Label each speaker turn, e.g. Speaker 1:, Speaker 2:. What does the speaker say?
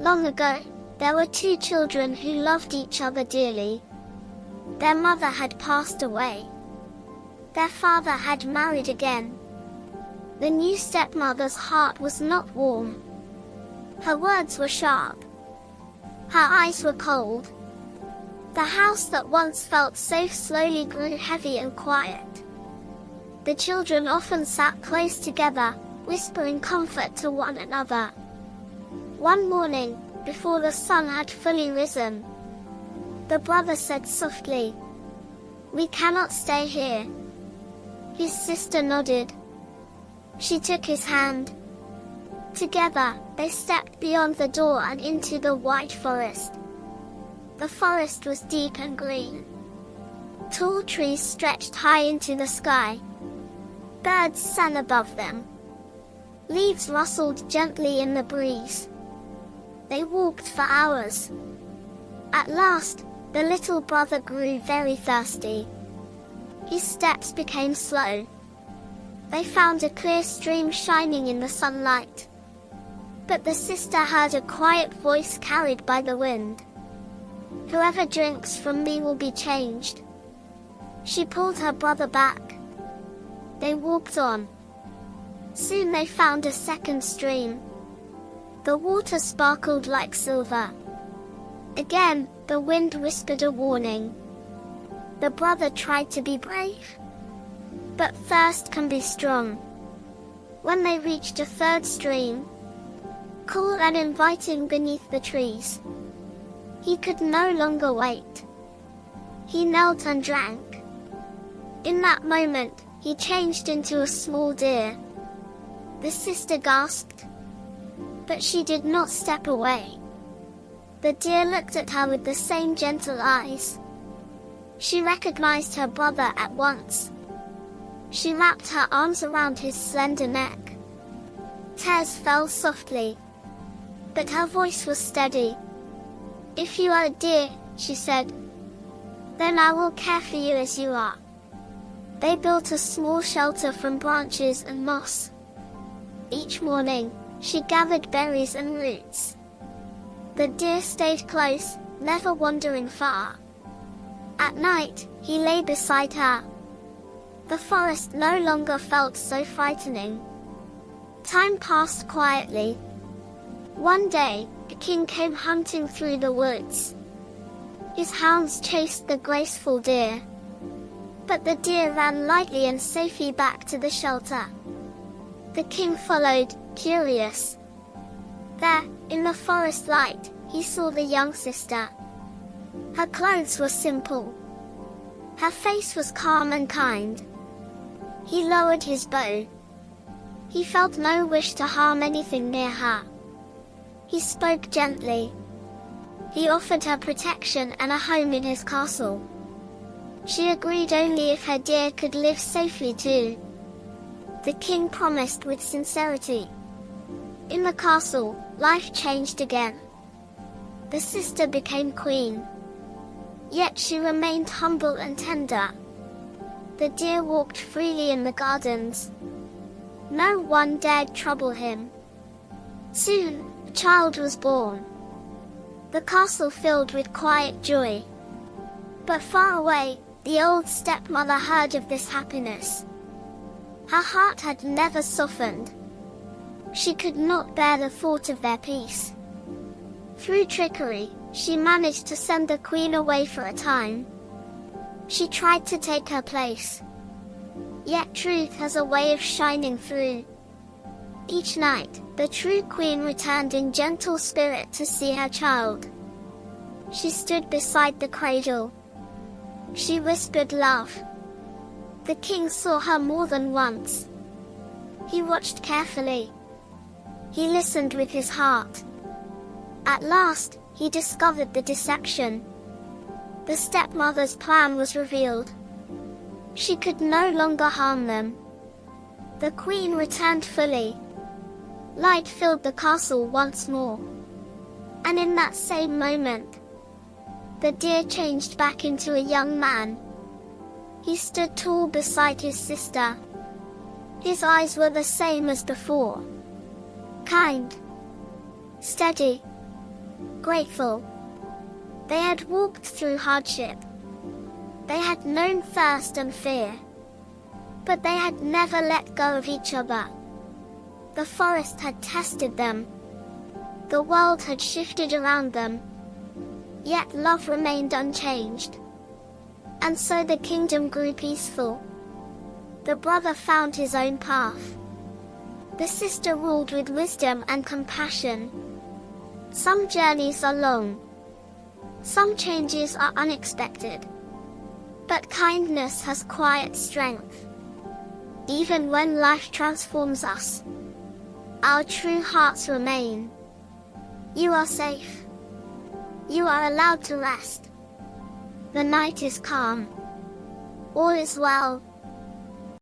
Speaker 1: Long ago, there were two children who loved each other dearly. Their mother had passed away. Their father had married again. The new stepmother's heart was not warm. Her words were sharp. Her eyes were cold. The house that once felt safe slowly grew heavy and quiet. The children often sat close together, whispering comfort to one another. One morning, before the sun had fully risen, the brother said softly, "We cannot stay here." His sister nodded. She took his hand. Together, they stepped beyond the door and into the wide forest. The forest was deep and green. Tall trees stretched high into the sky. Birds sang above them. Leaves rustled gently in the breeze. They walked for hours. At last, the little brother grew very thirsty. His steps became slow. They found a clear stream shining in the sunlight. But the sister heard a quiet voice carried by the wind. "Whoever drinks from me will be changed." She pulled her brother back. They walked on. Soon they found a second stream. The water sparkled like silver. Again, the wind whispered a warning. The brother tried to be brave. But thirst can be strong. When they reached a third stream, cool and inviting beneath the trees, he could no longer wait. He knelt and drank. In that moment, he changed into a small deer. The sister gasped, but she did not step away. The deer looked at her with the same gentle eyes. She recognized her brother at once. She wrapped her arms around his slender neck. Tears fell softly, but her voice was steady. "If you are a deer," she said, "then I will care for you as you are." They built a small shelter from branches and moss. Each morning, she gathered berries and roots. The deer stayed close, never wandering far. At night, he lay beside her. The forest no longer felt so frightening. Time passed quietly. One day, a king came hunting through the woods. His hounds chased the graceful deer. But the deer ran lightly and safely back to the shelter. The king followed, curious. There, in the forest light, he saw the young sister. Her clothes were simple. Her face was calm and kind. He lowered his bow. He felt no wish to harm anything near her. He spoke gently. He offered her protection and a home in his castle. She agreed only if her deer could live safely too. The king promised with sincerity. In the castle, life changed again. The sister became queen. Yet she remained humble and tender. The deer walked freely in the gardens. No one dared trouble him. Soon, a child was born. The castle filled with quiet joy. But far away, the old stepmother heard of this happiness. Her heart had never softened. She could not bear the thought of their peace. Through trickery, she managed to send the queen away for a time. She tried to take her place. Yet truth has a way of shining through. Each night, the true queen returned in gentle spirit to see her child. She stood beside the cradle. She whispered love. The king saw her more than once. He watched carefully. He listened with his heart. At last, he discovered the deception. The stepmother's plan was revealed. She could no longer harm them. The queen returned fully. Light filled the castle once more. And in that same moment, the deer changed back into a young man. He stood tall beside his sister. His eyes were the same as before. Kind. Steady. grateful. They had walked through hardship. They had known thirst and fear. But they had never let go of each other. The forest had tested them. The world had shifted around them. Yet love remained unchanged. And so the kingdom grew peaceful. The brother found his own path. The sister ruled with wisdom and compassion. Some journeys are long. Some changes are unexpected. But kindness has quiet strength. Even when life transforms us, our true hearts remain. You are safe. You are allowed to rest. The night is calm. All is well.